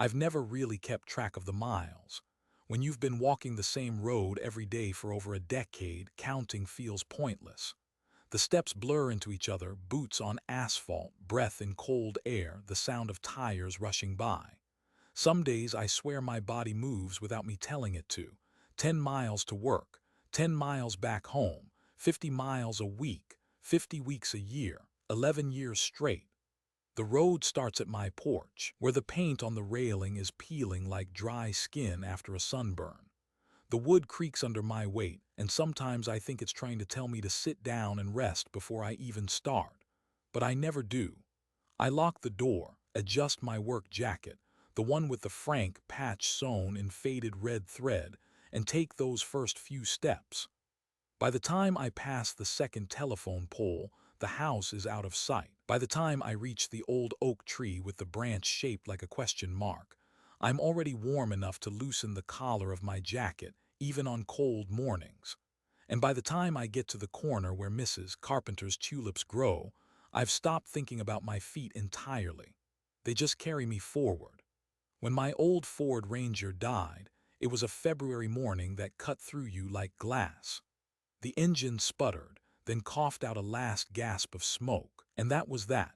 I've never really kept track of the miles. When you've been walking the same road every day for over a decade, counting feels pointless. The steps blur into each other, boots on asphalt, breath in cold air, the sound of tires rushing by. Some days I swear my body moves without me telling it to. 10 miles to work, 10 miles back home, 50 miles a week, 50 weeks a year, 11 years straight. The road starts at my porch, where the paint on the railing is peeling like dry skin after a sunburn. The wood creaks under my weight, and sometimes I think it's trying to tell me to sit down and rest before I even start. But I never do. I lock the door, adjust my work jacket, the one with the frank patch sewn in faded red thread, and take those first few steps. By the time I pass the second telephone pole, the house is out of sight. By the time I reach the old oak tree with the branch shaped like a question mark, I'm already warm enough to loosen the collar of my jacket, even on cold mornings. And by the time I get to the corner where Mrs. Carpenter's tulips grow, I've stopped thinking about my feet entirely. They just carry me forward. When my old Ford Ranger died, it was a February morning that cut through you like glass. The engine sputtered, then coughed out a last gasp of smoke, and that was that.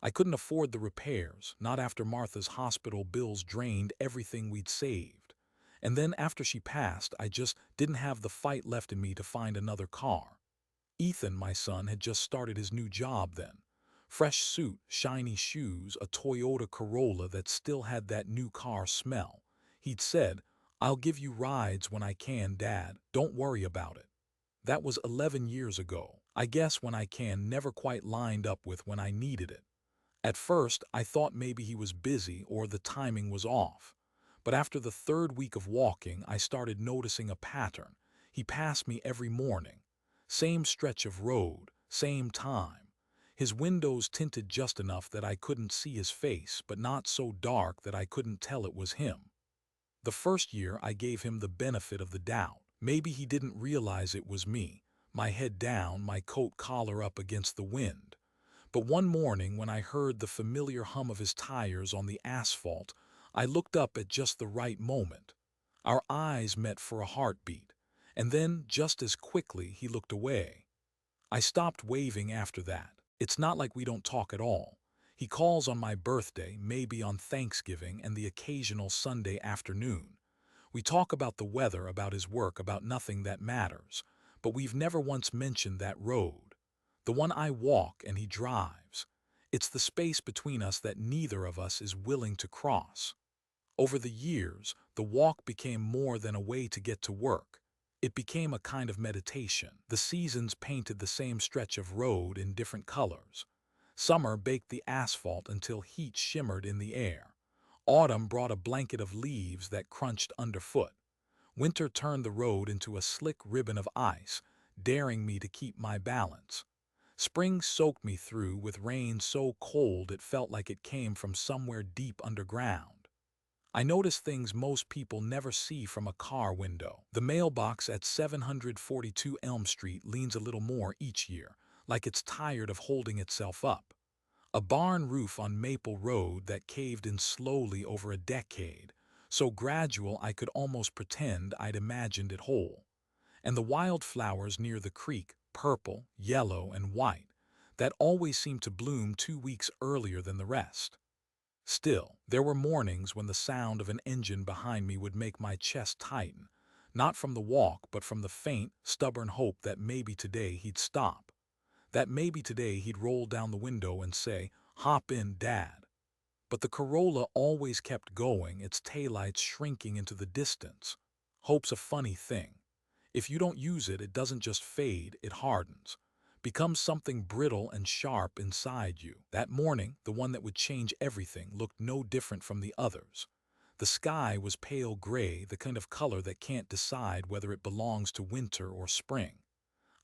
I couldn't afford the repairs, not after Martha's hospital bills drained everything we'd saved. And then after she passed, I just didn't have the fight left in me to find another car. Ethan, my son, had just started his new job then. Fresh suit, shiny shoes, a Toyota Corolla that still had that new car smell. He'd said, "I'll give you rides when I can, Dad, don't worry about it." That was 11 years ago. I guess when I can never quite lined up with when I needed it. At first, I thought maybe he was busy or the timing was off. But after the third week of walking, I started noticing a pattern. He passed me every morning. Same stretch of road, same time. His windows tinted just enough that I couldn't see his face, but not so dark that I couldn't tell it was him. The first year I gave him the benefit of the doubt. Maybe he didn't realize it was me, my head down, my coat collar up against the wind. But one morning when I heard the familiar hum of his tires on the asphalt, I looked up at just the right moment. Our eyes met for a heartbeat, and then just as quickly he looked away. I stopped waving after that. It's not like we don't talk at all. He calls on my birthday, maybe on Thanksgiving, and the occasional Sunday afternoon. We talk about the weather, about his work, about nothing that matters. But we've never once mentioned that road. The one I walk and he drives. It's the space between us that neither of us is willing to cross. Over the years, the walk became more than a way to get to work. It became a kind of meditation. The seasons painted the same stretch of road in different colors. Summer baked the asphalt until heat shimmered in the air. Autumn brought a blanket of leaves that crunched underfoot. Winter turned the road into a slick ribbon of ice, daring me to keep my balance. Spring soaked me through with rain so cold it felt like it came from somewhere deep underground. I noticed things most people never see from a car window. The mailbox at 742 Elm Street leans a little more each year, like it's tired of holding itself up. A barn roof on Maple Road that caved in slowly over a decade, so gradual I could almost pretend I'd imagined it whole. And the wildflowers near the creek, purple, yellow, and white, that always seemed to bloom 2 weeks earlier than the rest. Still, there were mornings when the sound of an engine behind me would make my chest tighten, not from the walk but from the faint, stubborn hope that maybe today he'd stop. That maybe today he'd roll down the window and say, "Hop in, Dad." But the Corolla always kept going, its taillights shrinking into the distance. Hope's a funny thing. If you don't use it, it doesn't just fade, it hardens. Becomes something brittle and sharp inside you. That morning, the one that would change everything looked no different from the others. The sky was pale gray, the kind of color that can't decide whether it belongs to winter or spring.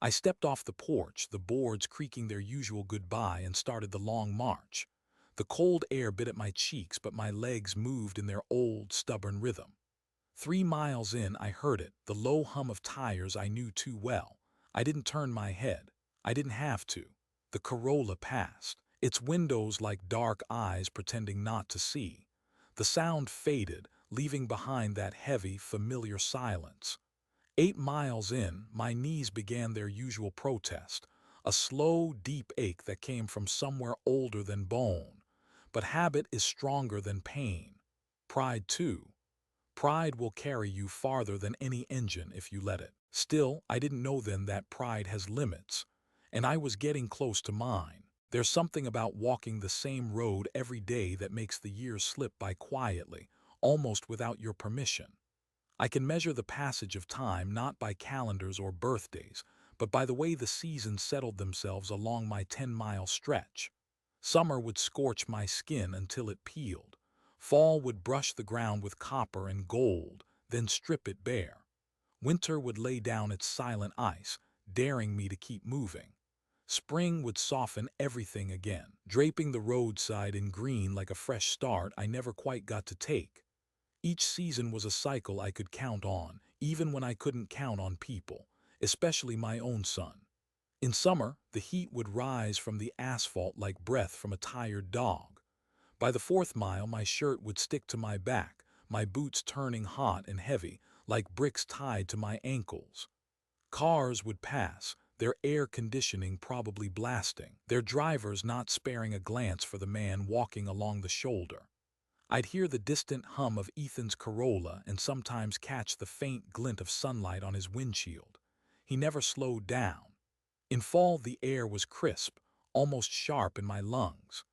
I stepped off the porch, the boards creaking their usual goodbye, and started the long march. The cold air bit at my cheeks, but my legs moved in their old, stubborn rhythm. 3 miles in, I heard it, the low hum of tires I knew too well. I didn't turn my head. I didn't have to. The Corolla passed, its windows like dark eyes pretending not to see. The sound faded, leaving behind that heavy, familiar silence. 8 miles in, my knees began their usual protest, a slow, deep ache that came from somewhere older than bone. But habit is stronger than pain. Pride, too. Pride will carry you farther than any engine if you let it. Still, I didn't know then that pride has limits, and I was getting close to mine. There's something about walking the same road every day that makes the years slip by quietly, almost without your permission. I can measure the passage of time not by calendars or birthdays, but by the way the seasons settled themselves along my 10-mile stretch. Summer would scorch my skin until it peeled. Fall would brush the ground with copper and gold, then strip it bare. Winter would lay down its silent ice, daring me to keep moving. Spring would soften everything again, draping the roadside in green like a fresh start I never quite got to take. Each season was a cycle I could count on, even when I couldn't count on people, especially my own son. In summer, the heat would rise from the asphalt like breath from a tired dog. By the 4th mile, my shirt would stick to my back, my boots turning hot and heavy, like bricks tied to my ankles. Cars would pass, their air conditioning probably blasting, their drivers not sparing a glance for the man walking along the shoulder. I'd hear the distant hum of Ethan's Corolla and sometimes catch the faint glint of sunlight on his windshield. He never slowed down. In fall, the air was crisp, almost sharp in my lungs.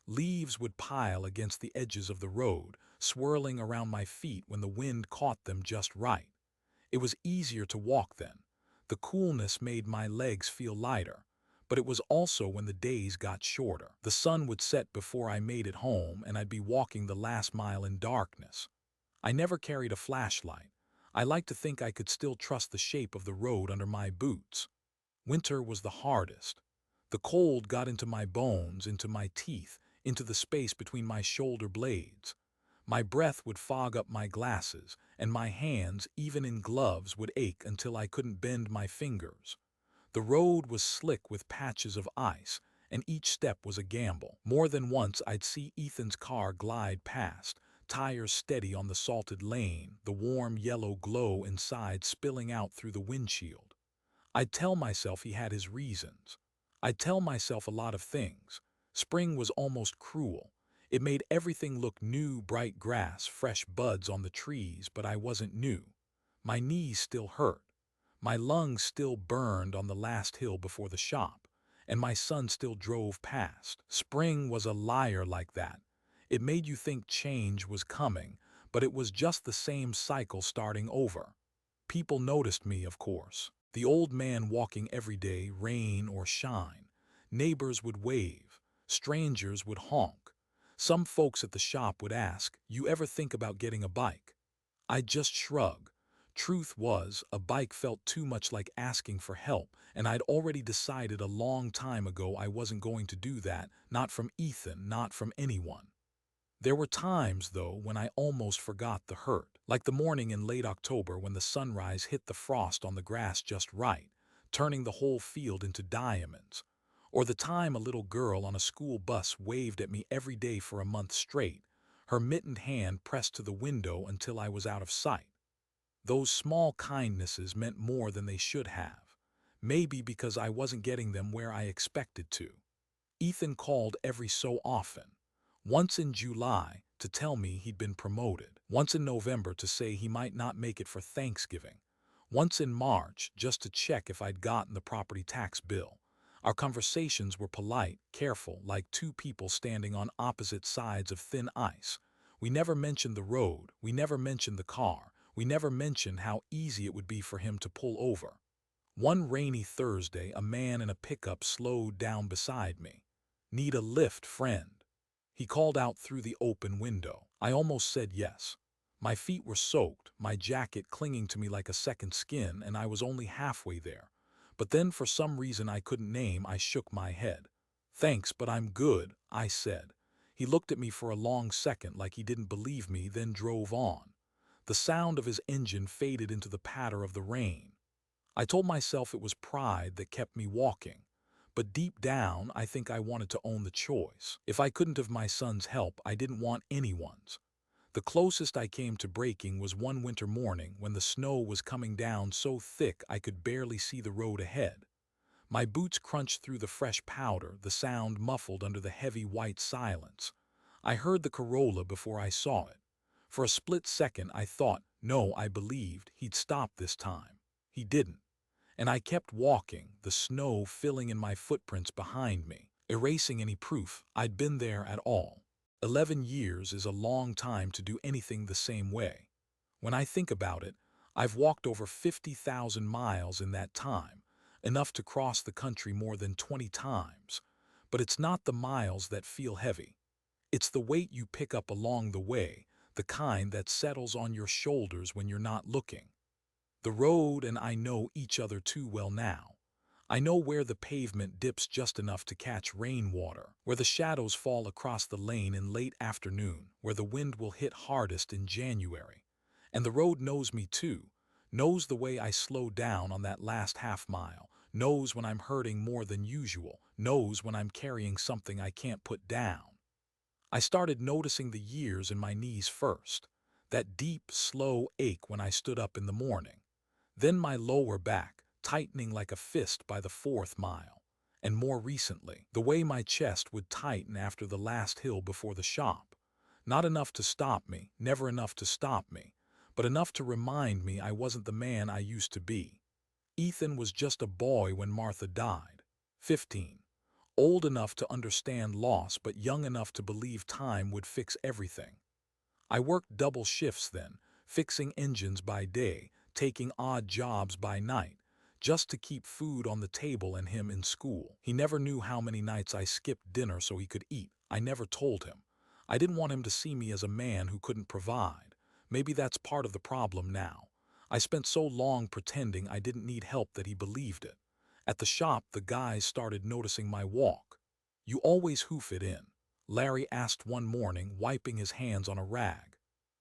Leaves would pile against the edges of the road, swirling around my feet when the wind caught them just right. It was easier to walk then. The coolness made my legs feel lighter, but it was also when the days got shorter. The sun would set before I made it home, and I'd be walking the last mile in darkness. I never carried a flashlight. I liked to think I could still trust the shape of the road under my boots. Winter was the hardest. The cold got into my bones, into my teeth, into the space between my shoulder blades. My breath would fog up my glasses, and my hands, even in gloves, would ache until I couldn't bend my fingers. The road was slick with patches of ice, and each step was a gamble. More than once I'd see Ethan's car glide past, tires steady on the salted lane, the warm yellow glow inside spilling out through the windshield. I'd tell myself he had his reasons. I'd tell myself a lot of things. Spring was almost cruel. It made everything look new, bright grass, fresh buds on the trees, but I wasn't new. My knees still hurt. My lungs still burned on the last hill before the shop, and my son still drove past. Spring was a liar like that. It made you think change was coming, but it was just the same cycle starting over. People noticed me, of course. The old man walking every day, rain or shine. Neighbors would wave. Strangers would honk. Some folks at the shop would ask, "You ever think about getting a bike?" I'd just shrug. Truth was, a bike felt too much like asking for help, and I'd already decided a long time ago I wasn't going to do that, not from Ethan, not from anyone. There were times, though, when I almost forgot the hurt, like the morning in late October when the sunrise hit the frost on the grass just right, turning the whole field into diamonds. Or the time a little girl on a school bus waved at me every day for a month straight, her mittened hand pressed to the window until I was out of sight. Those small kindnesses meant more than they should have, maybe because I wasn't getting them where I expected to. Ethan called every so often. Once in July to tell me he'd been promoted. Once in November to say he might not make it for Thanksgiving. Once in March just to check if I'd gotten the property tax bill. Our conversations were polite, careful, like two people standing on opposite sides of thin ice. We never mentioned the road, we never mentioned the car, we never mentioned how easy it would be for him to pull over. One rainy Thursday, a man in a pickup slowed down beside me. "Need a lift, friend?" He called out through the open window. I almost said yes. My feet were soaked, my jacket clinging to me like a second skin, and I was only halfway there. But then, for some reason I couldn't name, I shook my head. "Thanks, but I'm good," I said. He looked at me for a long second like he didn't believe me, then drove on. The sound of his engine faded into the patter of the rain. I told myself it was pride that kept me walking. But deep down, I think I wanted to own the choice. If I couldn't have my son's help, I didn't want anyone's. The closest I came to breaking was one winter morning when the snow was coming down so thick I could barely see the road ahead. My boots crunched through the fresh powder, the sound muffled under the heavy white silence. I heard the Corolla before I saw it. For a split second I thought, no, I believed, he'd stop this time. He didn't. And I kept walking, the snow filling in my footprints behind me, erasing any proof I'd been there at all. 11 years is a long time to do anything the same way. When I think about it, I've walked over 50,000 miles in that time, enough to cross the country more than 20 times. But it's not the miles that feel heavy. It's the weight you pick up along the way, the kind that settles on your shoulders when you're not looking. The road and I know each other too well now. I know where the pavement dips just enough to catch rainwater, where the shadows fall across the lane in late afternoon, where the wind will hit hardest in January. And the road knows me too, knows the way I slow down on that last half mile, knows when I'm hurting more than usual, knows when I'm carrying something I can't put down. I started noticing the years in my knees first, that deep, slow ache when I stood up in the morning. Then my lower back, tightening like a fist by the fourth mile. And more recently, the way my chest would tighten after the last hill before the shop. Not enough to stop me, never enough to stop me, but enough to remind me I wasn't the man I used to be. Ethan was just a boy when Martha died. 15. Old enough to understand loss but young enough to believe time would fix everything. I worked double shifts then, fixing engines by day, taking odd jobs by night, just to keep food on the table and him in school. He never knew how many nights I skipped dinner so he could eat. I never told him. I didn't want him to see me as a man who couldn't provide. Maybe that's part of the problem now. I spent so long pretending I didn't need help that he believed it. At the shop, the guys started noticing my walk. "You always hoof it in," Larry asked one morning, wiping his hands on a rag.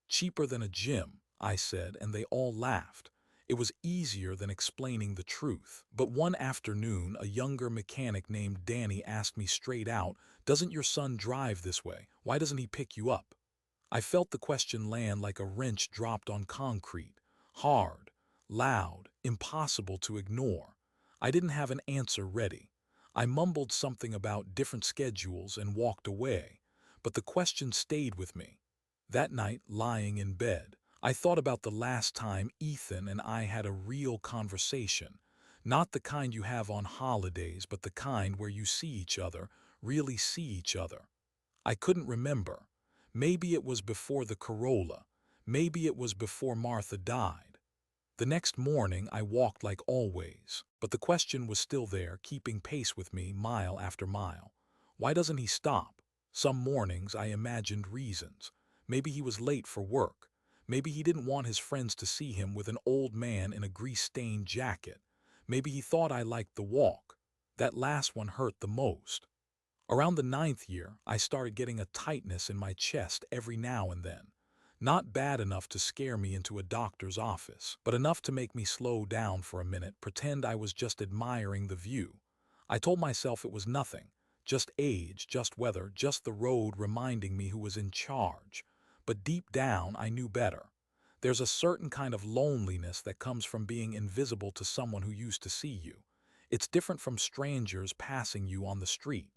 "Cheaper than a gym," I said, and they all laughed. It was easier than explaining the truth. But one afternoon, a younger mechanic named Danny asked me straight out, "Doesn't your son drive this way? Why doesn't he pick you up?" I felt the question land like a wrench dropped on concrete. Hard, loud, impossible to ignore. I didn't have an answer ready. I mumbled something about different schedules and walked away, but the question stayed with me. That night, lying in bed, I thought about the last time Ethan and I had a real conversation. Not the kind you have on holidays, but the kind where you see each other, really see each other. I couldn't remember. Maybe it was before the Corolla. Maybe it was before Martha died. The next morning I walked like always, but the question was still there, keeping pace with me mile after mile. Why doesn't he stop? Some mornings I imagined reasons. Maybe he was late for work. Maybe he didn't want his friends to see him with an old man in a grease-stained jacket. Maybe he thought I liked the walk. That last one hurt the most. Around the 9th year, I started getting a tightness in my chest every now and then. Not bad enough to scare me into a doctor's office, but enough to make me slow down for a minute, pretend I was just admiring the view. I told myself it was nothing, just age, just weather, just the road reminding me who was in charge. But deep down, I knew better. There's a certain kind of loneliness that comes from being invisible to someone who used to see you. It's different from strangers passing you on the street.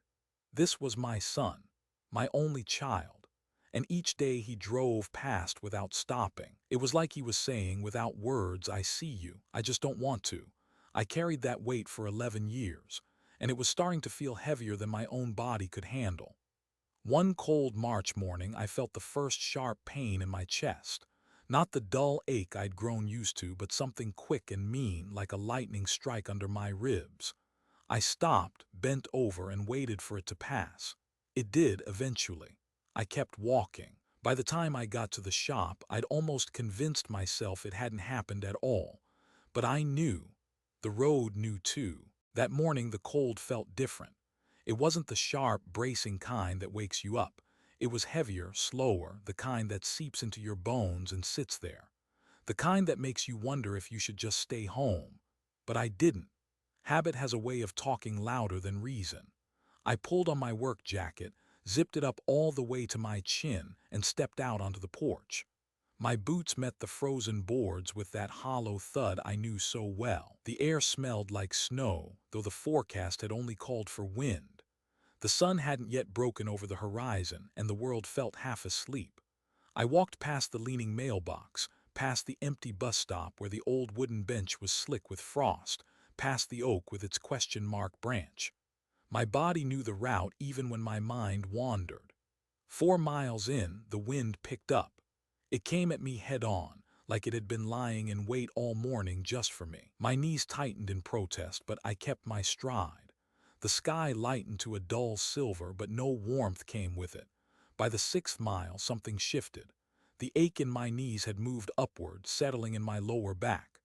This was my son, my only child, and each day he drove past without stopping. It was like he was saying, without words, "I see you, I just don't want to." I carried that weight for 11 years, and it was starting to feel heavier than my own body could handle. One cold March morning, I felt the first sharp pain in my chest. Not the dull ache I'd grown used to, but something quick and mean, like a lightning strike under my ribs. I stopped, bent over, and waited for it to pass. It did eventually. I kept walking. By the time I got to the shop, I'd almost convinced myself it hadn't happened at all. But I knew. The road knew too. That morning the cold felt different. It wasn't the sharp, bracing kind that wakes you up. It was heavier, slower, the kind that seeps into your bones and sits there. The kind that makes you wonder if you should just stay home. But I didn't. Habit has a way of talking louder than reason. I pulled on my work jacket, zipped it up all the way to my chin, and stepped out onto the porch. My boots met the frozen boards with that hollow thud I knew so well. The air smelled like snow, though the forecast had only called for wind. The sun hadn't yet broken over the horizon, and the world felt half asleep. I walked past the leaning mailbox, past the empty bus stop where the old wooden bench was slick with frost, past the oak with its question mark branch. My body knew the route even when my mind wandered. 4 miles in, the wind picked up. It came at me head-on, like it had been lying in wait all morning just for me. My knees tightened in protest, but I kept my stride. The sky lightened to a dull silver, but no warmth came with it. By the 6th mile, something shifted. The ache in my knees had moved upward, settling in my lower back.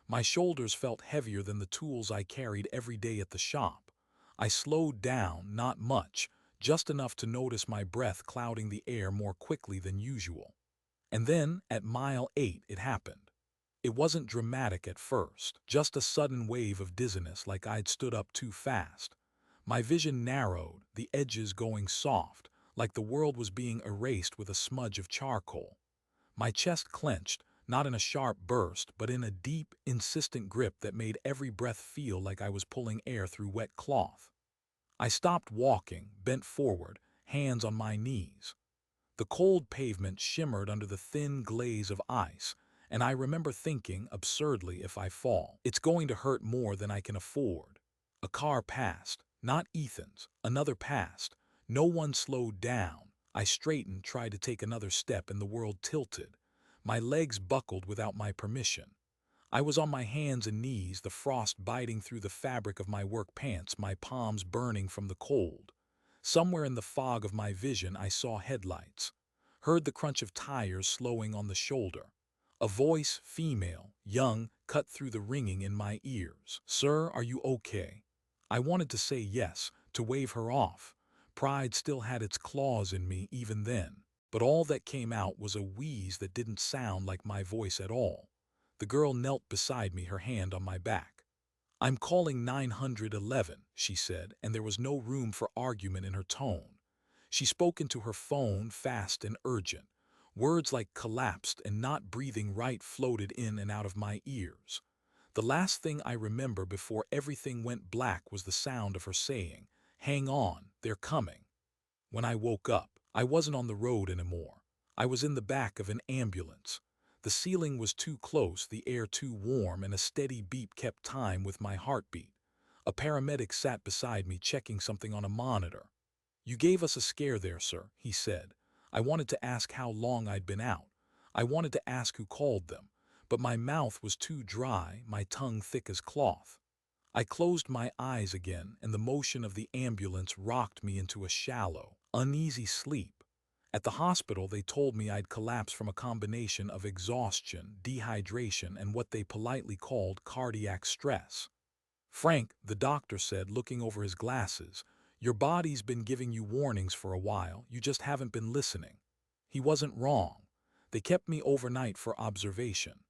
My shoulders felt heavier than the tools I carried every day at the shop. I slowed down, not much, just enough to notice my breath clouding the air more quickly than usual. And then, at mile 8, it happened. It wasn't dramatic at first, just a sudden wave of dizziness like I'd stood up too fast. My vision narrowed, the edges going soft, like the world was being erased with a smudge of charcoal. My chest clenched, not in a sharp burst, but in a deep, insistent grip that made every breath feel like I was pulling air through wet cloth. I stopped walking, bent forward, hands on my knees. The cold pavement shimmered under the thin glaze of ice, and I remember thinking, absurdly, if I fall, it's going to hurt more than I can afford. A car passed, not Ethan's, another passed. No one slowed down. I straightened, tried to take another step, and the world tilted. My legs buckled without my permission. I was on my hands and knees, the frost biting through the fabric of my work pants, my palms burning from the cold. Somewhere in the fog of my vision I saw headlights, heard the crunch of tires slowing on the shoulder. A voice, female, young, cut through the ringing in my ears. "Sir, are you okay?" I wanted to say yes, to wave her off. Pride still had its claws in me even then. But all that came out was a wheeze that didn't sound like my voice at all. The girl knelt beside me, her hand on my back. "I'm calling 911, she said, and there was no room for argument in her tone. She spoke into her phone, fast and urgent. Words like collapsed and not breathing right floated in and out of my ears. The last thing I remember before everything went black was the sound of her saying, "Hang on, they're coming." When I woke up, I wasn't on the road anymore. I was in the back of an ambulance. The ceiling was too close, the air too warm, and a steady beep kept time with my heartbeat. A paramedic sat beside me, checking something on a monitor. "You gave us a scare there, sir," he said. I wanted to ask how long I'd been out. I wanted to ask who called them, but my mouth was too dry, my tongue thick as cloth. I closed my eyes again, and the motion of the ambulance rocked me into a shallow, uneasy sleep. At the hospital, they told me I'd collapsed from a combination of exhaustion, dehydration, and what they politely called cardiac stress. "Frank," the doctor said, looking over his glasses, "your body's been giving you warnings for a while, you just haven't been listening." He wasn't wrong. They kept me overnight for observation.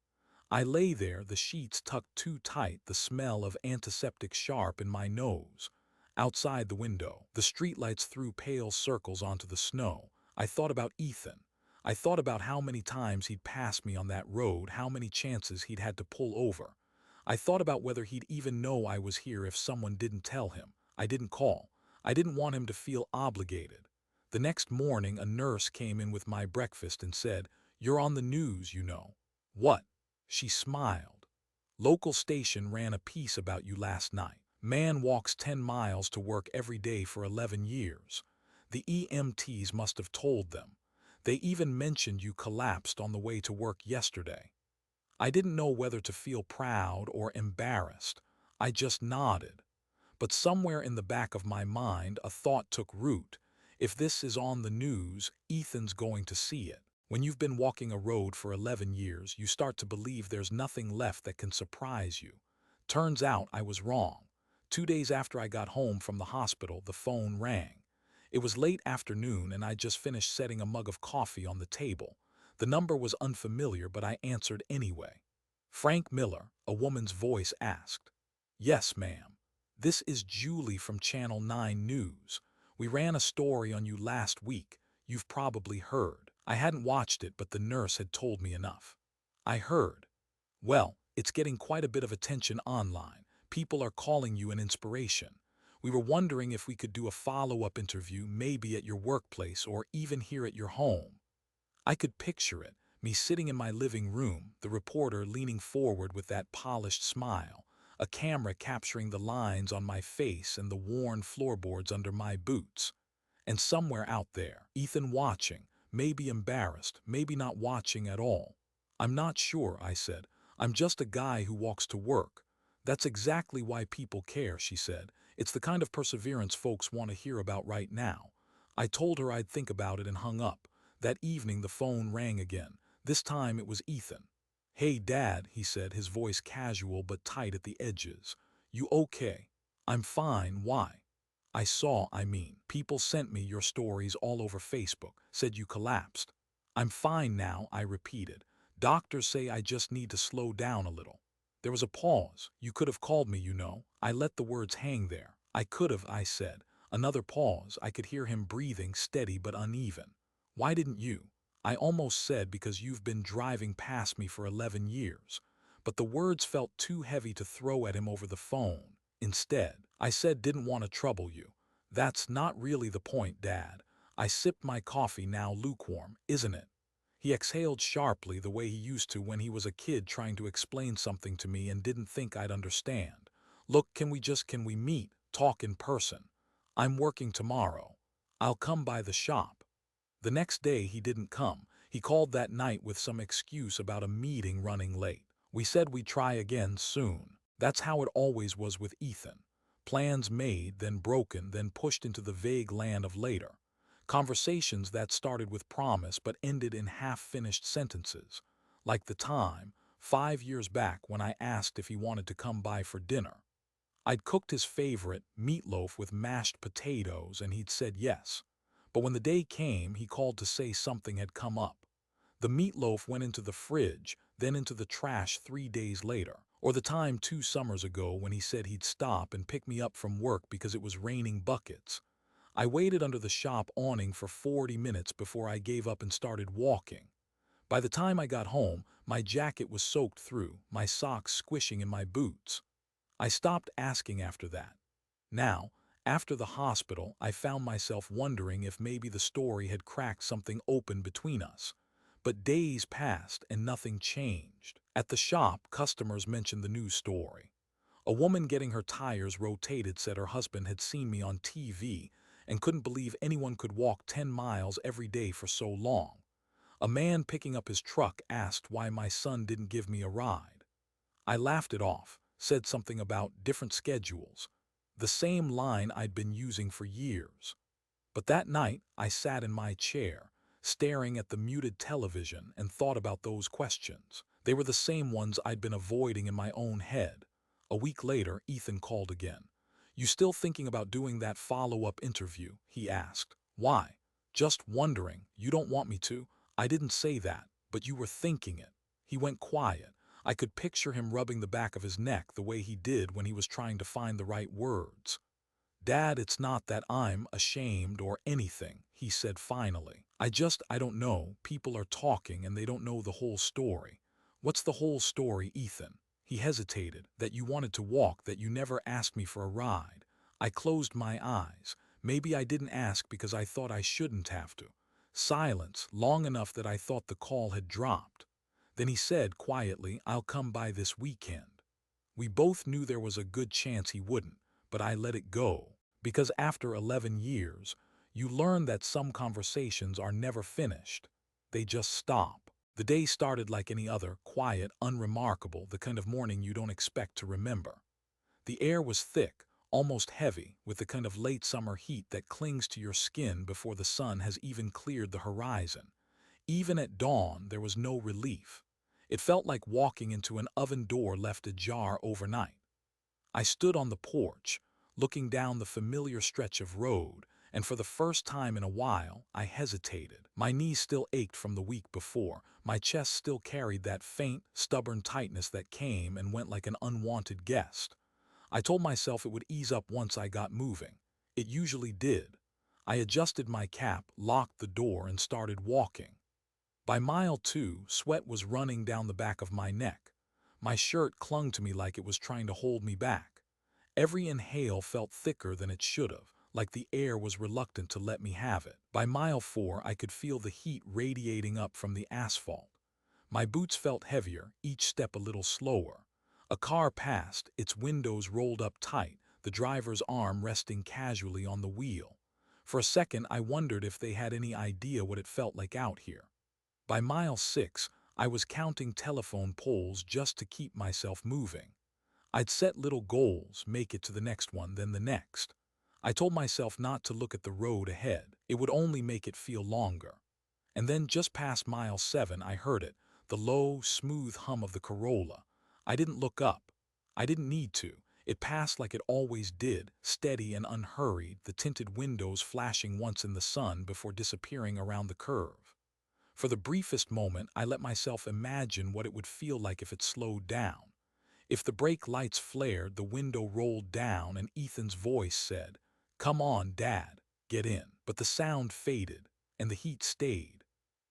I lay there, the sheets tucked too tight, the smell of antiseptic sharp in my nose. Outside the window, the streetlights threw pale circles onto the snow. I thought about Ethan. I thought about how many times he'd passed me on that road, how many chances he'd had to pull over. I thought about whether he'd even know I was here if someone didn't tell him. I didn't call. I didn't want him to feel obligated. The next morning, a nurse came in with my breakfast and said, "You're on the news, you know." "What?" She smiled. "Local station ran a piece about you last night. Man walks 10 miles to work every day for 11 years. The EMTs must have told them. They even mentioned you collapsed on the way to work yesterday." I didn't know whether to feel proud or embarrassed. I just nodded. But somewhere in the back of my mind, a thought took root. If this is on the news, Ethan's going to see it. When you've been walking a road for 11 years, you start to believe there's nothing left that can surprise you. Turns out I was wrong. 2 days after I got home from the hospital, the phone rang. It was late afternoon, and I just finished setting a mug of coffee on the table. The number was unfamiliar, but I answered anyway. "Frank Miller," a woman's voice asked. "Yes, ma'am. This is Julie from Channel 9 News. We ran a story on you last week. You've probably heard. I hadn't watched it, but the nurse had told me enough. I heard. Well, it's getting quite a bit of attention online. People are calling you an inspiration. We were wondering if we could do a follow-up interview, maybe at your workplace or even here at your home. I could picture it, me sitting in my living room, the reporter leaning forward with that polished smile, a camera capturing the lines on my face and the worn floorboards under my boots. And somewhere out there, Ethan watching, maybe embarrassed, maybe not watching at all. I'm not sure, I said. I'm just a guy who walks to work. That's exactly why people care, she said. It's the kind of perseverance folks want to hear about right now. I told her I'd think about it and hung up. That evening the phone rang again. This time it was Ethan. "Hey, Dad," he said, his voice casual but tight at the edges. "You okay?" "I'm fine, why?" People sent me your stories all over Facebook, said you collapsed." "I'm fine now," I repeated. "Doctors say I just need to slow down a little." There was a pause. "You could have called me, you know." I let the words hang there. "I could have," I said. Another pause. I could hear him breathing, steady but uneven. "Why didn't you?" I almost said because you've been driving past me for 11 years. But the words felt too heavy to throw at him over the phone. Instead, I said, "Didn't want to trouble you." "That's not really the point, Dad." I sipped my coffee, now lukewarm. "Isn't it?" He exhaled sharply, the way he used to when he was a kid trying to explain something to me and didn't think I'd understand. "Look, can we meet, talk in person? I'm working tomorrow. I'll come by the shop." The next day he didn't come. He called that night with some excuse about a meeting running late. We said we'd try again soon. That's how it always was with Ethan. Plans made, then broken, then pushed into the vague land of later. Conversations that started with promise but ended in half-finished sentences. Like the time, 5 years back, when I asked if he wanted to come by for dinner. I'd cooked his favorite, meatloaf with mashed potatoes, and he'd said yes. But when the day came, he called to say something had come up. The meatloaf went into the fridge, then into the trash 3 days later. Or the time 2 summers ago when he said he'd stop and pick me up from work because it was raining buckets. I waited under the shop awning for 40 minutes before I gave up and started walking. By the time I got home, my jacket was soaked through, my socks squishing in my boots. I stopped asking after that. Now, after the hospital, I found myself wondering if maybe the story had cracked something open between us. But days passed and nothing changed. At the shop, customers mentioned the news story. A woman getting her tires rotated said her husband had seen me on TV and couldn't believe anyone could walk 10 miles every day for so long. A man picking up his truck asked why my son didn't give me a ride. I laughed it off, said something about different schedules, the same line I'd been using for years. But that night, I sat in my chair, staring at the muted television, and thought about those questions. They were the same ones I'd been avoiding in my own head. A week later, Ethan called again. "You still thinking about doing that follow-up interview?" he asked. "Why?" "Just wondering. You don't want me to?" "I didn't say that, but you were thinking it." He went quiet. I could picture him rubbing the back of his neck the way he did when he was trying to find the right words. "Dad, it's not that I'm ashamed or anything," he said finally. I don't know. People are talking and they don't know the whole story." "What's the whole story, Ethan?" He hesitated. "That you wanted to walk, that you never asked me for a ride." I closed my eyes. Maybe I didn't ask because I thought I shouldn't have to. Silence, long enough that I thought the call had dropped. Then he said quietly, "I'll come by this weekend." We both knew there was a good chance he wouldn't, but I let it go. Because after 11 years, you learn that some conversations are never finished. They just stop. The day started like any other, quiet, unremarkable, the kind of morning you don't expect to remember. The air was thick, almost heavy, with the kind of late summer heat that clings to your skin before the sun has even cleared the horizon. Even at dawn, there was no relief. It felt like walking into an oven door left ajar overnight. I stood on the porch, looking down the familiar stretch of road, and for the first time in a while, I hesitated. My knees still ached from the week before. My chest still carried that faint, stubborn tightness that came and went like an unwanted guest. I told myself it would ease up once I got moving. It usually did. I adjusted my cap, locked the door, and started walking. By mile 2, sweat was running down the back of my neck. My shirt clung to me like it was trying to hold me back. Every inhale felt thicker than it should have, like the air was reluctant to let me have it. By mile 4, I could feel the heat radiating up from the asphalt. My boots felt heavier, each step a little slower. A car passed, its windows rolled up tight, the driver's arm resting casually on the wheel. For a second, I wondered if they had any idea what it felt like out here. By mile 6, I was counting telephone poles just to keep myself moving. I'd set little goals, make it to the next one, then the next. I told myself not to look at the road ahead. It would only make it feel longer. And then just past mile 7, I heard it, the low, smooth hum of the Corolla. I didn't look up. I didn't need to. It passed like it always did, steady and unhurried, the tinted windows flashing once in the sun before disappearing around the curve. For the briefest moment, I let myself imagine what it would feel like if it slowed down. If the brake lights flared, the window rolled down, and Ethan's voice said, "Come on, Dad, get in." But the sound faded, and the heat stayed.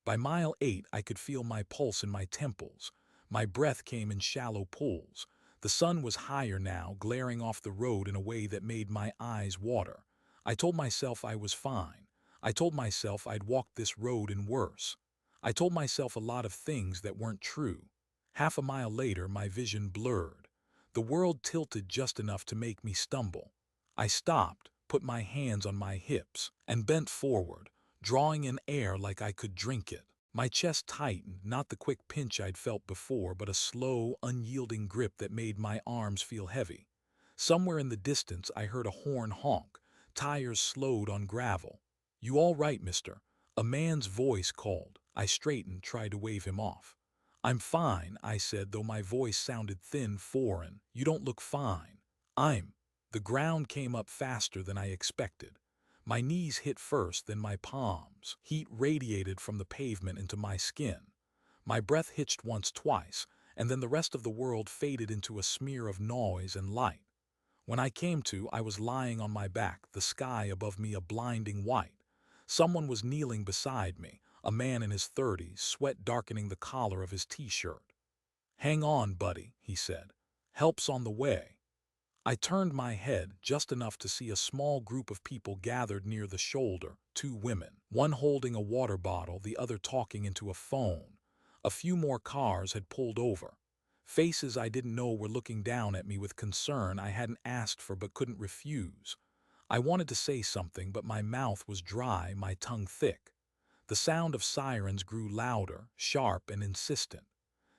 By mile 8, I could feel my pulse in my temples. My breath came in shallow pulls. The sun was higher now, glaring off the road in a way that made my eyes water. I told myself I was fine. I told myself I'd walked this road and worse. I told myself a lot of things that weren't true. Half a mile later, my vision blurred. The world tilted just enough to make me stumble. I stopped, put my hands on my hips, and bent forward, drawing in air like I could drink it. My chest tightened, not the quick pinch I'd felt before, but a slow, unyielding grip that made my arms feel heavy. Somewhere in the distance, I heard a horn honk. Tires slowed on gravel. "You all right, mister?" A man's voice called. I straightened, tried to wave him off. "I'm fine," I said, though my voice sounded thin, foreign. "You don't look fine." "I'm—" The ground came up faster than I expected. My knees hit first, then my palms. Heat radiated from the pavement into my skin. My breath hitched once, twice, and then the rest of the world faded into a smear of noise and light. When I came to, I was lying on my back, the sky above me a blinding white. Someone was kneeling beside me, a man in his 30s, sweat darkening the collar of his t-shirt. "Hang on, buddy," he said. "Help's on the way." I turned my head just enough to see a small group of people gathered near the shoulder, 2 women, one holding a water bottle, the other talking into a phone. A few more cars had pulled over. Faces I didn't know were looking down at me with concern I hadn't asked for but couldn't refuse. I wanted to say something, but my mouth was dry, my tongue thick. The sound of sirens grew louder, sharp and insistent.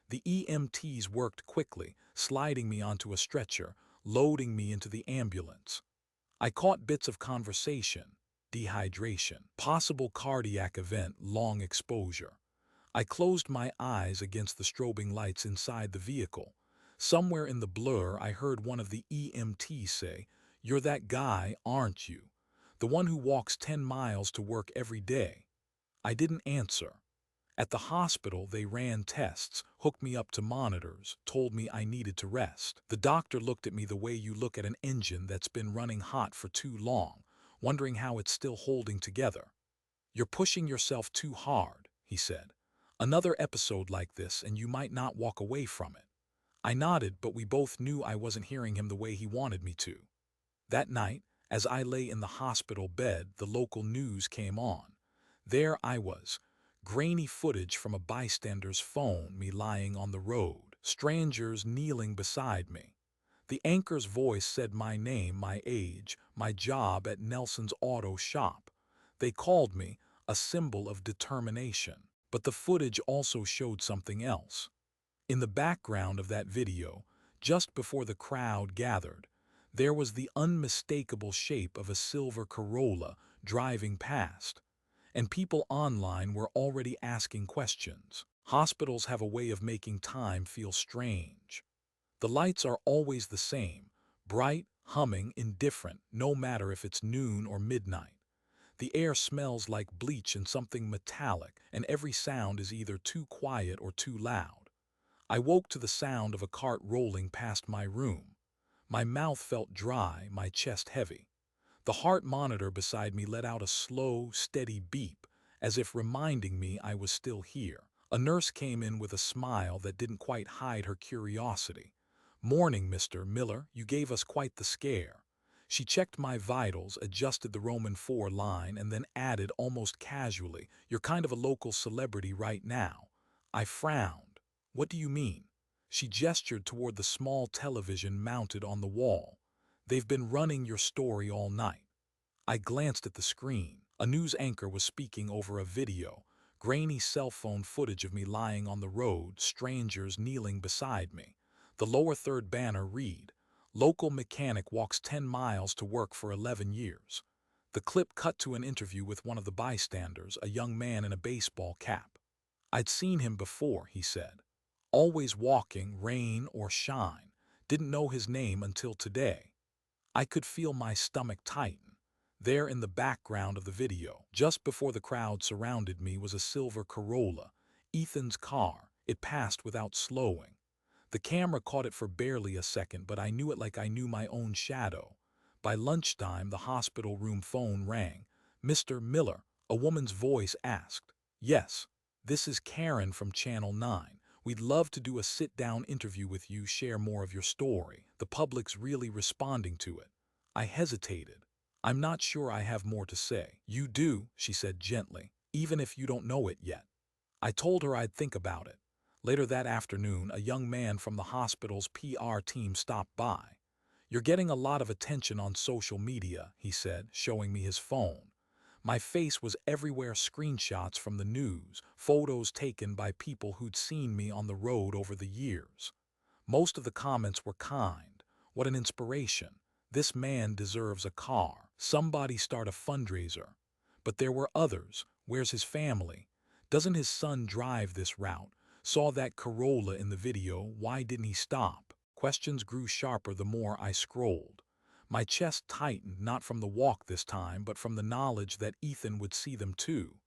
The EMTs worked quickly, sliding me onto a stretcher, loading me into the ambulance. I caught bits of conversation: dehydration, possible cardiac event, long exposure. I closed my eyes against the strobing lights inside the vehicle. Somewhere in the blur, I heard one of the EMTs say, "You're that guy, aren't you? The one who walks 10 miles to work every day." I didn't answer. At the hospital, they ran tests, hooked me up to monitors, told me I needed to rest. The doctor looked at me the way you look at an engine that's been running hot for too long, wondering how it's still holding together. "You're pushing yourself too hard," he said. "Another episode like this and you might not walk away from it." I nodded, but we both knew I wasn't hearing him the way he wanted me to. That night, as I lay in the hospital bed, the local news came on. There I was, grainy footage from a bystander's phone, me lying on the road, strangers kneeling beside me. The anchor's voice said my name, my age, my job at Nelson's auto shop. They called me a symbol of determination. But the footage also showed something else. In the background of that video, just before the crowd gathered, there was the unmistakable shape of a silver Corolla driving past. And people online were already asking questions. Hospitals have a way of making time feel strange. The lights are always the same, bright, humming, indifferent, no matter if it's noon or midnight. The air smells like bleach and something metallic, and every sound is either too quiet or too loud. I woke to the sound of a cart rolling past my room. My mouth felt dry, my chest heavy. The heart monitor beside me let out a slow, steady beep, as if reminding me I was still here. A nurse came in with a smile that didn't quite hide her curiosity. "Morning, Mr. Miller, you gave us quite the scare." She checked my vitals, adjusted the Roman 4 line, and then added almost casually, "You're kind of a local celebrity right now." I frowned. "What do you mean?" She gestured toward the small television mounted on the wall. "They've been running your story all night." I glanced at the screen. A news anchor was speaking over a video, grainy cell phone footage of me lying on the road, strangers kneeling beside me. The lower third banner read, "Local mechanic walks 10 miles to work for 11 years." The clip cut to an interview with one of the bystanders, a young man in a baseball cap. "I'd seen him before," he said. "Always walking, rain or shine. Didn't know his name until today." I could feel my stomach tighten. There in the background of the video, just before the crowd surrounded me, was a silver Corolla, Ethan's car. It passed without slowing. The camera caught it for barely a second, but I knew it like I knew my own shadow. By lunchtime, the hospital room phone rang. "Mr. Miller," a woman's voice asked. "Yes, this is Karen from Channel 9. We'd love to do a sit-down interview with you, share more of your story. The public's really responding to it." I hesitated. "I'm not sure I have more to say." "You do," she said gently, "even if you don't know it yet." I told her I'd think about it. Later that afternoon, a young man from the hospital's PR team stopped by. "You're getting a lot of attention on social media," he said, showing me his phone. My face was everywhere, screenshots from the news, photos taken by people who'd seen me on the road over the years. Most of the comments were kind. "What an inspiration. This man deserves a car. Somebody start a fundraiser." But there were others. "Where's his family? Doesn't his son drive this route? Saw that Corolla in the video. Why didn't he stop?" Questions grew sharper the more I scrolled. My chest tightened, not from the walk this time, but from the knowledge that Ethan would see them too.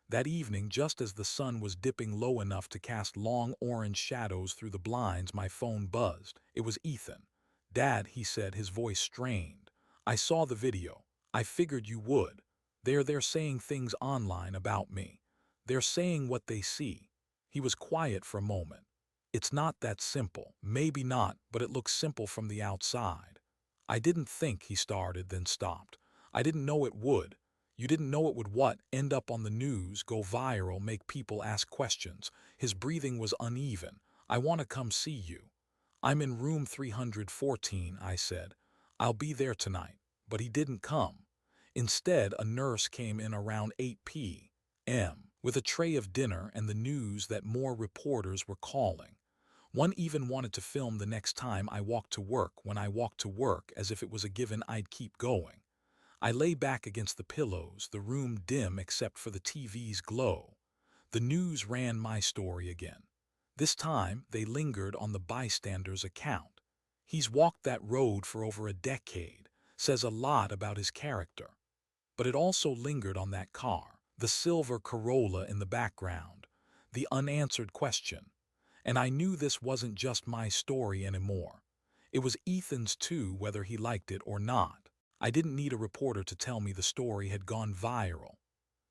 That evening, just as the sun was dipping low enough to cast long orange shadows through the blinds, my phone buzzed. It was Ethan. "Dad," he said, his voice strained. "I saw the video. I figured you would. They're saying things online about me. They're saying what they see." He was quiet for a moment. "It's not that simple." "Maybe not, but it looks simple from the outside." "I didn't think," he started, then stopped. "I didn't know it would." "You didn't know it would what?" "End up on the news, go viral, make people ask questions." His breathing was uneven. "I want to come see you." "I'm in room 314, I said. "I'll be there tonight." But he didn't come. Instead, a nurse came in around 8 p.m. with a tray of dinner and the news that more reporters were calling. One even wanted to film the next time I walked to work, when I walked to work, as if it was a given I'd keep going. I lay back against the pillows, the room dim except for the TV's glow. The news ran my story again. This time, they lingered on the bystander's account. "He's walked that road for over a decade," says a lot about his character. But it also lingered on that car, the silver Corolla in the background, the unanswered question. And I knew this wasn't just my story anymore. It was Ethan's too, whether he liked it or not. I didn't need a reporter to tell me the story had gone viral.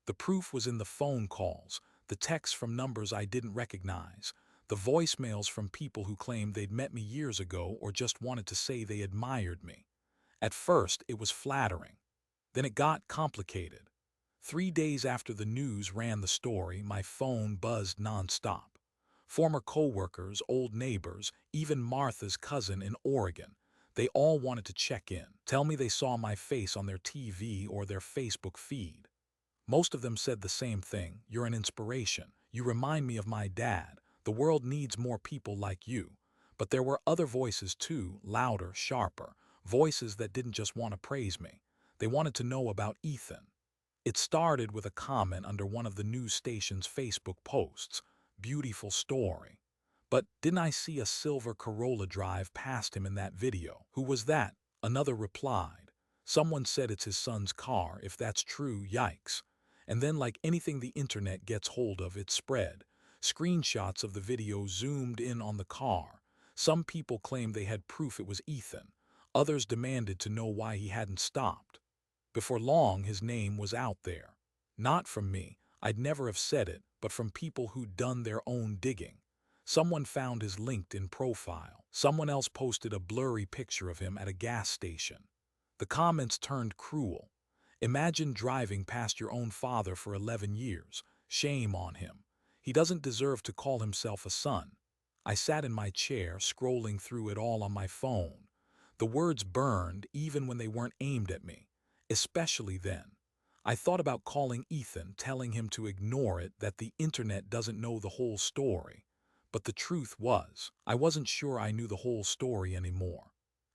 The proof was in the phone calls, the texts from numbers I didn't recognize, the voicemails from people who claimed they'd met me years ago or just wanted to say they admired me. At first, it was flattering. Then it got complicated. 3 days after the news ran the story, my phone buzzed nonstop. Former co-workers, old neighbors, even Martha's cousin in Oregon. They all wanted to check in, tell me they saw my face on their TV or their Facebook feed. Most of them said the same thing: "You're an inspiration. You remind me of my dad. The world needs more people like you." But there were other voices too, louder, sharper, voices that didn't just want to praise me. They wanted to know about Ethan. It started with a comment under one of the news station's Facebook posts. "Beautiful story. But didn't I see a silver Corolla drive past him in that video? Who was that?" Another replied. "Someone said it's his son's car. If that's true, yikes." And then, like anything the internet gets hold of, it spread. Screenshots of the video zoomed in on the car. Some people claimed they had proof it was Ethan. Others demanded to know why he hadn't stopped. Before long, his name was out there. Not from me, I'd never have said it, but from people who'd done their own digging. Someone found his LinkedIn profile. Someone else posted a blurry picture of him at a gas station. The comments turned cruel. Imagine driving past your own father for 11 years. Shame on him. He doesn't deserve to call himself a son. I sat in my chair, scrolling through it all on my phone. The words burned even when they weren't aimed at me, especially then. I thought about calling Ethan, telling him to ignore it, that the internet doesn't know the whole story. But the truth was, I wasn't sure I knew the whole story anymore.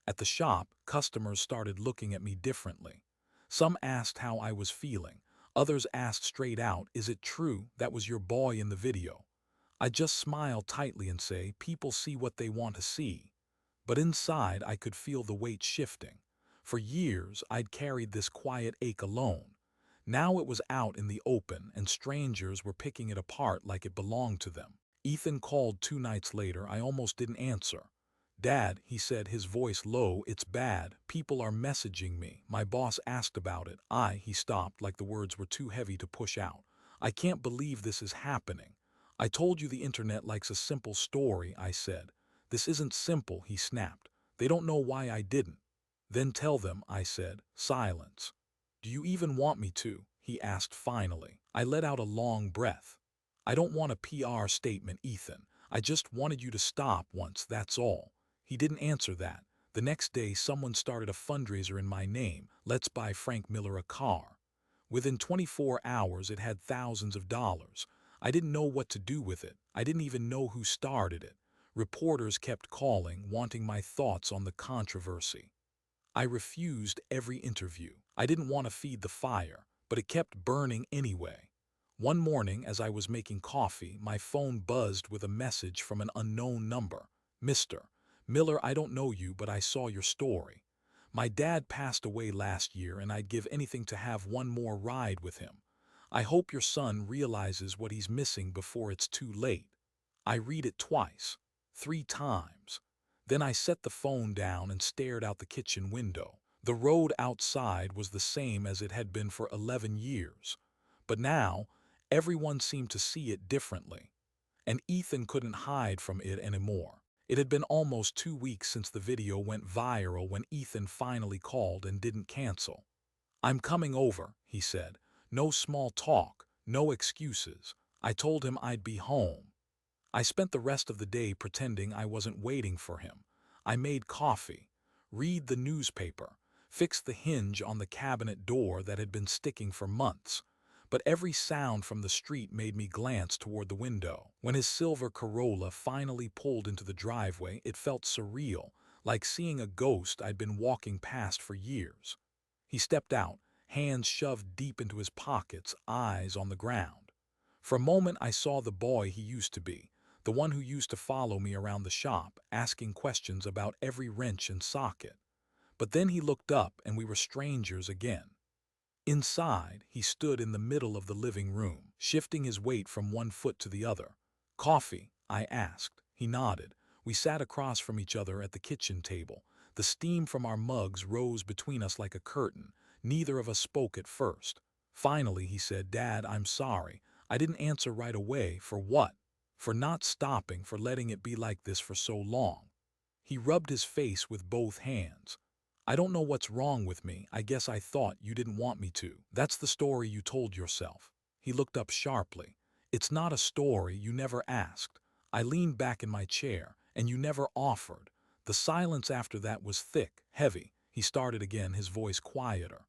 At the shop, customers started looking at me differently. Some asked how I was feeling. Others asked straight out, "Is it true that was your boy in the video?" I just smile tightly and say, "People see what they want to see." But inside, I could feel the weight shifting. For years, I'd carried this quiet ache alone. Now it was out in the open, and strangers were picking it apart like it belonged to them. Ethan called 2 nights later. I almost didn't answer. "Dad," he said, his voice low, "it's bad. People are messaging me. My boss asked about it." He stopped, like the words were too heavy to push out. "I can't believe this is happening." "I told you the internet likes a simple story," I said. "This isn't simple," he snapped. "They don't know why I didn't." "Then tell them," I said. Silence. "Do you even want me to?" he asked finally. I let out a long breath. "I don't want a PR statement, Ethan. I just wanted you to stop once, that's all." He didn't answer that. The next day, someone started a fundraiser in my name. "Let's buy Frank Miller a car." Within 24 hours, it had thousands of dollars. I didn't know what to do with it. I didn't even know who started it. Reporters kept calling, wanting my thoughts on the controversy. I refused every interview. I didn't want to feed the fire, but it kept burning anyway. One morning, as I was making coffee, my phone buzzed with a message from an unknown number. "Mr. Miller, I don't know you, but I saw your story. My dad passed away last year, and I'd give anything to have one more ride with him. I hope your son realizes what he's missing before it's too late." I read it twice, 3 times. Then I set the phone down and stared out the kitchen window. The road outside was the same as it had been for 11 years. But now, everyone seemed to see it differently. And Ethan couldn't hide from it anymore. It had been almost 2 weeks since the video went viral when Ethan finally called and didn't cancel. "I'm coming over," he said. No small talk, no excuses. I told him I'd be home. I spent the rest of the day pretending I wasn't waiting for him. I made coffee, read the newspaper, fixed the hinge on the cabinet door that had been sticking for months. But every sound from the street made me glance toward the window. When his silver Corolla finally pulled into the driveway, it felt surreal, like seeing a ghost I'd been walking past for years. He stepped out, hands shoved deep into his pockets, eyes on the ground. For a moment I saw the boy he used to be, the one who used to follow me around the shop, asking questions about every wrench and socket. But then he looked up and we were strangers again. Inside, he stood in the middle of the living room, shifting his weight from one foot to the other. "Coffee?" I asked. He nodded. We sat across from each other at the kitchen table. The steam from our mugs rose between us like a curtain. Neither of us spoke at first. Finally, he said, "Dad, I'm sorry. I didn't answer right away." "For what?" "For not stopping, for letting it be like this for so long." He rubbed his face with both hands. "I don't know what's wrong with me. I guess I thought you didn't want me to. That's the story you told yourself." He looked up sharply. "It's not a story. You never asked." I leaned back in my chair. "And you never offered." The silence after that was thick, heavy. He started again, his voice quieter.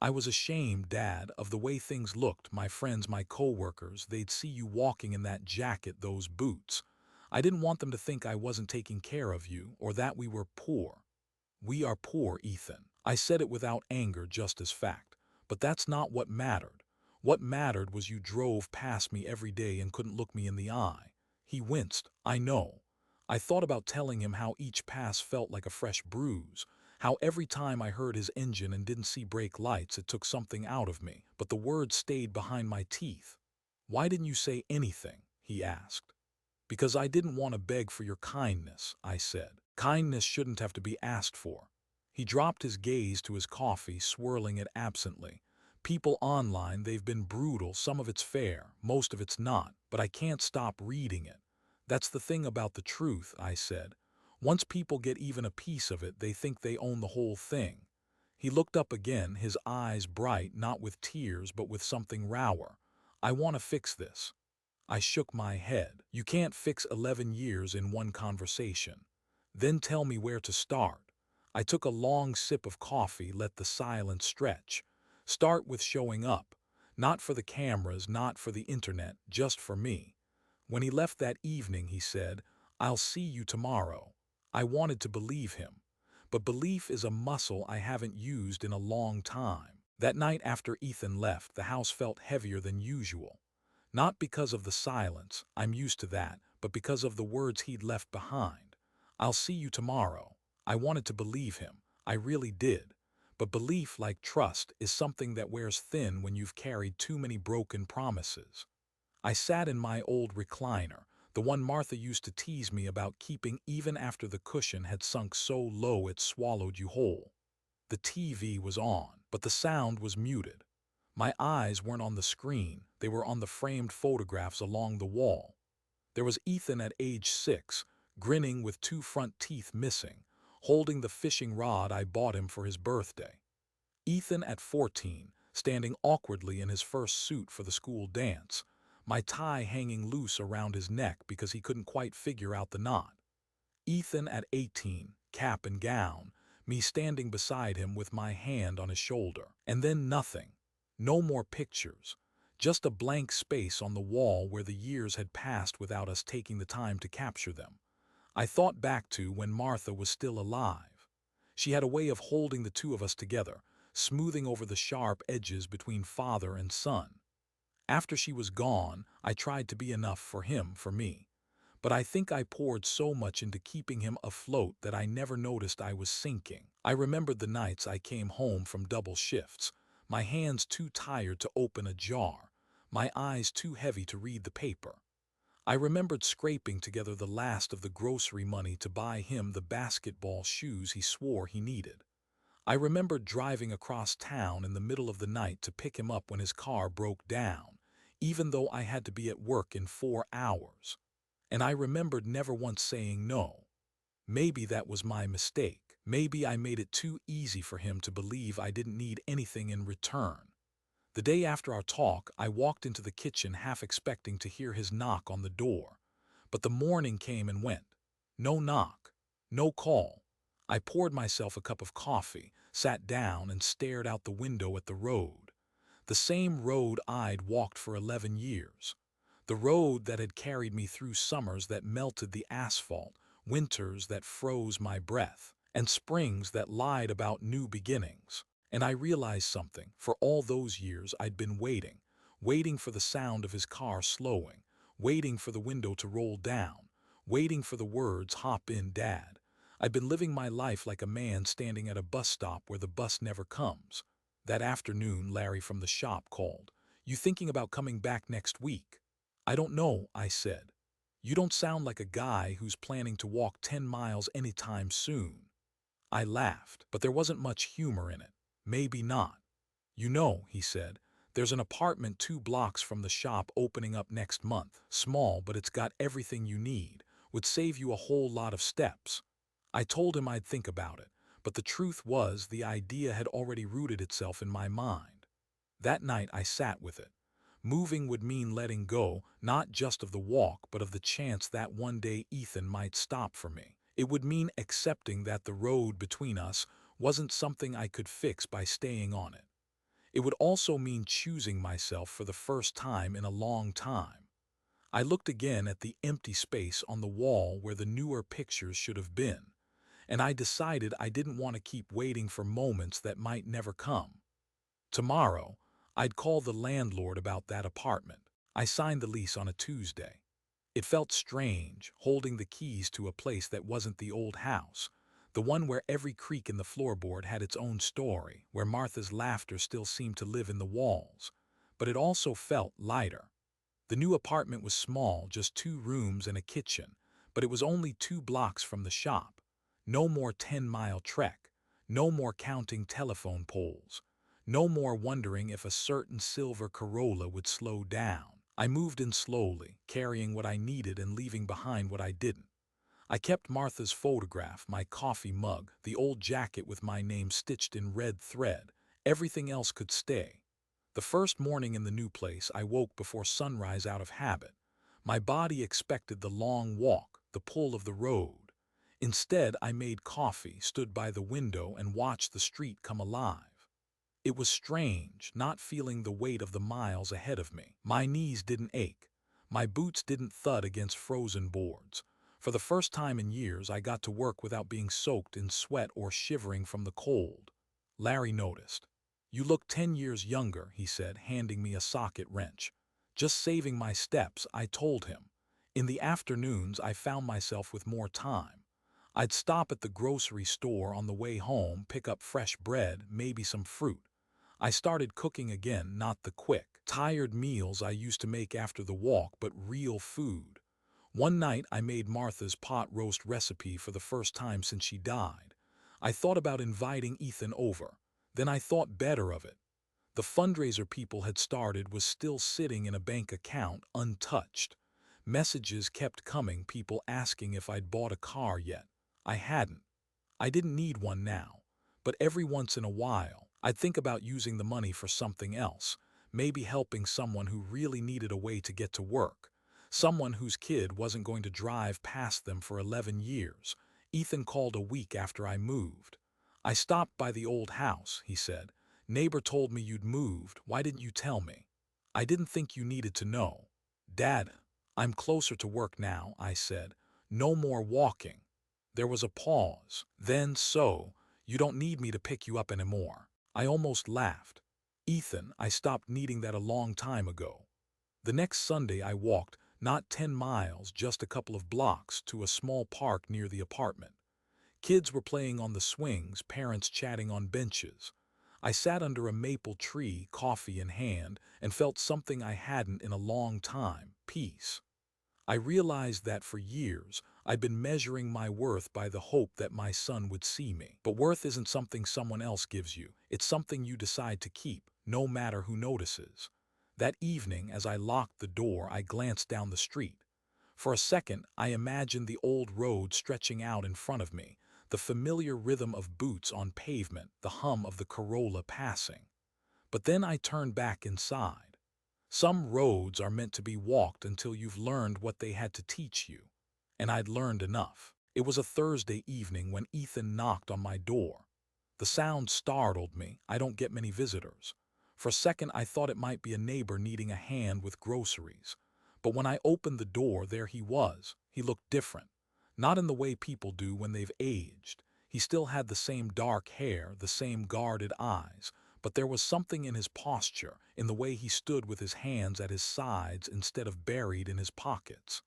"I was ashamed, Dad, of the way things looked. My friends, my co-workers, they'd see you walking in that jacket, those boots. I didn't want them to think I wasn't taking care of you, or that we were poor." "We are poor, Ethan." I said it without anger, just as fact. "But that's not what mattered. What mattered was you drove past me every day and couldn't look me in the eye." He winced. "I know." I thought about telling him how each pass felt like a fresh bruise, how every time I heard his engine and didn't see brake lights it took something out of me, but the words stayed behind my teeth. "Why didn't you say anything?" he asked. "Because I didn't want to beg for your kindness," I said. "Kindness shouldn't have to be asked for." He dropped his gaze to his coffee, swirling it absently. People online, they've been brutal, some of it's fair, most of it's not, but I can't stop reading it. That's the thing about the truth, I said. Once people get even a piece of it, they think they own the whole thing. He looked up again, his eyes bright, not with tears, but with something rawer. I want to fix this. I shook my head. You can't fix 11 years in one conversation. Then tell me where to start. I took a long sip of coffee, let the silence stretch. Start with showing up. Not for the cameras, not for the internet, just for me. When he left that evening, he said, "I'll see you tomorrow." I wanted to believe him. But belief is a muscle I haven't used in a long time. That night after Ethan left, the house felt heavier than usual. Not because of the silence, I'm used to that, but because of the words he'd left behind. "I'll see you tomorrow." I wanted to believe him. I really did. But belief, like trust, is something that wears thin when you've carried too many broken promises. I sat in my old recliner, the one Martha used to tease me about keeping even after the cushion had sunk so low it swallowed you whole. The TV was on, but the sound was muted. My eyes weren't on the screen, they were on the framed photographs along the wall. There was Ethan at age 6, grinning with 2 front teeth missing, holding the fishing rod I bought him for his birthday. Ethan at 14, standing awkwardly in his first suit for the school dance, my tie hanging loose around his neck because he couldn't quite figure out the knot. Ethan at 18, cap and gown, me standing beside him with my hand on his shoulder. And then nothing. No more pictures. Just a blank space on the wall where the years had passed without us taking the time to capture them. I thought back to when Martha was still alive. She had a way of holding the two of us together, smoothing over the sharp edges between father and son. After she was gone, I tried to be enough for him, for me. But I think I poured so much into keeping him afloat that I never noticed I was sinking. I remembered the nights I came home from double shifts, my hands too tired to open a jar, my eyes too heavy to read the paper. I remembered scraping together the last of the grocery money to buy him the basketball shoes he swore he needed. I remembered driving across town in the middle of the night to pick him up when his car broke down, even though I had to be at work in 4 hours. And I remembered never once saying no. Maybe that was my mistake. Maybe I made it too easy for him to believe I didn't need anything in return. The day after our talk, I walked into the kitchen half expecting to hear his knock on the door. But the morning came and went. No knock. No call. I poured myself a cup of coffee, sat down and stared out the window at the road. The same road I'd walked for 11 years. The road that had carried me through summers that melted the asphalt, winters that froze my breath, and springs that lied about new beginnings. And I realized something. For all those years I'd been waiting, waiting for the sound of his car slowing, waiting for the window to roll down, waiting for the words, "Hop in, Dad." I'd been living my life like a man standing at a bus stop where the bus never comes. That afternoon, Larry from the shop called. "You thinking about coming back next week?" "I don't know," I said. "You don't sound like a guy who's planning to walk 10 miles anytime soon." I laughed, but there wasn't much humor in it. "Maybe not." "You know," he said, "there's an apartment 2 blocks from the shop opening up next month. Small, but it's got everything you need. Would save you a whole lot of steps." I told him I'd think about it, but the truth was the idea had already rooted itself in my mind. That night I sat with it. Moving would mean letting go, not just of the walk, but of the chance that one day Ethan might stop for me. It would mean accepting that the road between us wasn't something I could fix by staying on it. It would also mean choosing myself for the first time in a long time. I looked again at the empty space on the wall where the newer pictures should have been, and I decided I didn't want to keep waiting for moments that might never come. Tomorrow, I'd call the landlord about that apartment. I signed the lease on a Tuesday. It felt strange, holding the keys to a place that wasn't the old house, the one where every creak in the floorboard had its own story, where Martha's laughter still seemed to live in the walls. But it also felt lighter. The new apartment was small, just 2 rooms and a kitchen, but it was only 2 blocks from the shop. No more 10-mile trek. No more counting telephone poles. No more wondering if a certain silver Corolla would slow down. I moved in slowly, carrying what I needed and leaving behind what I didn't. I kept Martha's photograph, my coffee mug, the old jacket with my name stitched in red thread. Everything else could stay. The first morning in the new place, I woke before sunrise out of habit. My body expected the long walk, the pull of the road. Instead, I made coffee, stood by the window, and watched the street come alive. It was strange, not feeling the weight of the miles ahead of me. My knees didn't ache. My boots didn't thud against frozen boards. For the first time in years, I got to work without being soaked in sweat or shivering from the cold. Larry noticed. "You look 10 years younger," he said, handing me a socket wrench. "Just saving my steps," I told him. In the afternoons, I found myself with more time. I'd stop at the grocery store on the way home, pick up fresh bread, maybe some fruit. I started cooking again, not the quick, tired meals I used to make after the walk, but real food. One night I made Martha's pot roast recipe for the first time since she died. I thought about inviting Ethan over. Then I thought better of it. The fundraiser people had started was still sitting in a bank account, untouched. Messages kept coming, people asking if I'd bought a car yet. I hadn't. I didn't need one now. But every once in a while, I'd think about using the money for something else, maybe helping someone who really needed a way to get to work. Someone whose kid wasn't going to drive past them for 11 years. Ethan called a week after I moved. "I stopped by the old house," he said. "Neighbor told me you'd moved. Why didn't you tell me?" "I didn't think you needed to know." "Dad, I'm closer to work now," I said. "No more walking." There was a pause. Then, "So, you don't need me to pick you up anymore." I almost laughed. "Ethan, I stopped needing that a long time ago." The next Sunday I walked, not 10 miles, just a couple of blocks, to a small park near the apartment. Kids were playing on the swings, parents chatting on benches. I sat under a maple tree, coffee in hand, and felt something I hadn't in a long time: peace. I realized that for years, I'd been measuring my worth by the hope that my son would see me. But worth isn't something someone else gives you. It's something you decide to keep, no matter who notices. That evening, as I locked the door, I glanced down the street. For a second, I imagined the old road stretching out in front of me, the familiar rhythm of boots on pavement, the hum of the Corolla passing. But then I turned back inside. Some roads are meant to be walked until you've learned what they had to teach you. And I'd learned enough. It was a Thursday evening when Ethan knocked on my door. The sound startled me. I don't get many visitors. For a second I thought it might be a neighbor needing a hand with groceries. But when I opened the door, there he was. He looked different. Not in the way people do when they've aged. He still had the same dark hair, the same guarded eyes, but there was something in his posture, in the way he stood with his hands at his sides instead of buried in his pockets.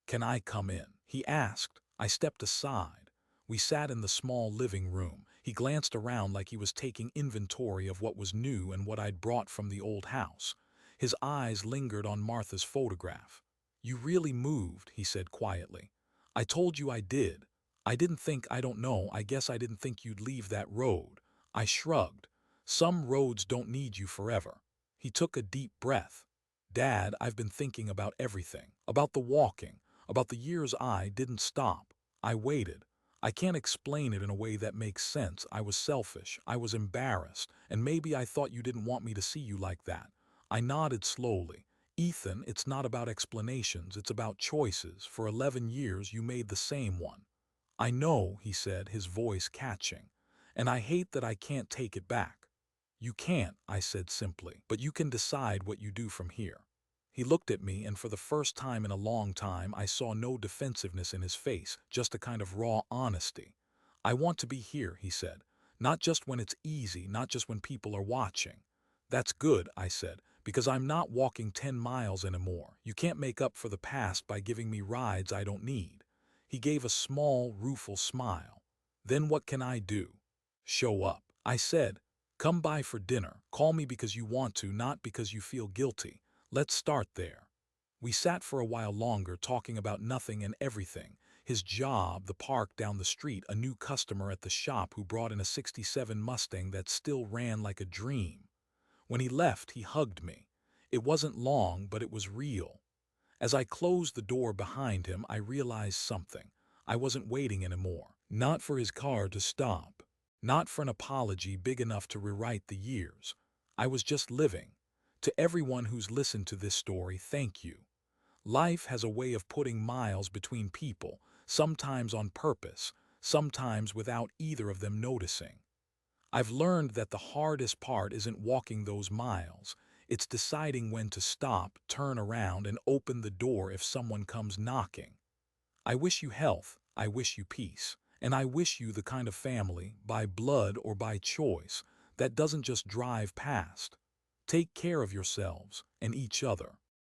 "Can I come in?" he asked. I stepped aside. We sat in the small living room. He glanced around like he was taking inventory of what was new and what I'd brought from the old house. His eyes lingered on Martha's photograph. "You really moved," he said quietly. "I told you I did. I don't know, I guess I didn't think you'd leave that road." I shrugged. "Some roads don't need you forever." He took a deep breath. "Dad, I've been thinking about everything. About the walking. About the years I didn't stop. I waited. I can't explain it in a way that makes sense. I was selfish. I was embarrassed. And maybe I thought you didn't want me to see you like that." I nodded slowly. "Ethan, it's not about explanations. It's about choices. For 11 years you made the same one." "I know," he said, his voice catching. "And I hate that I can't take it back." "You can't," I said simply, "but you can decide what you do from here." He looked at me, and for the first time in a long time I saw no defensiveness in his face, just a kind of raw honesty. "I want to be here," he said. "Not just when it's easy, not just when people are watching." "That's good," I said, "because I'm not walking 10 miles anymore. You can't make up for the past by giving me rides I don't need." He gave a small, rueful smile. "Then what can I do?" "Show up," I said. "Come by for dinner. Call me because you want to, not because you feel guilty. Let's start there." We sat for a while longer, talking about nothing and everything. His job, the park down the street, a new customer at the shop who brought in a '67 Mustang that still ran like a dream. When he left, he hugged me. It wasn't long, but it was real. As I closed the door behind him, I realized something. I wasn't waiting anymore. Not for his car to stop. Not for an apology big enough to rewrite the years. I was just living. To everyone who's listened to this story, thank you. Life has a way of putting miles between people, sometimes on purpose, sometimes without either of them noticing. I've learned that the hardest part isn't walking those miles. It's deciding when to stop, turn around, and open the door if someone comes knocking. I wish you health, I wish you peace, and I wish you the kind of family, by blood or by choice, that doesn't just drive past. Take care of yourselves and each other.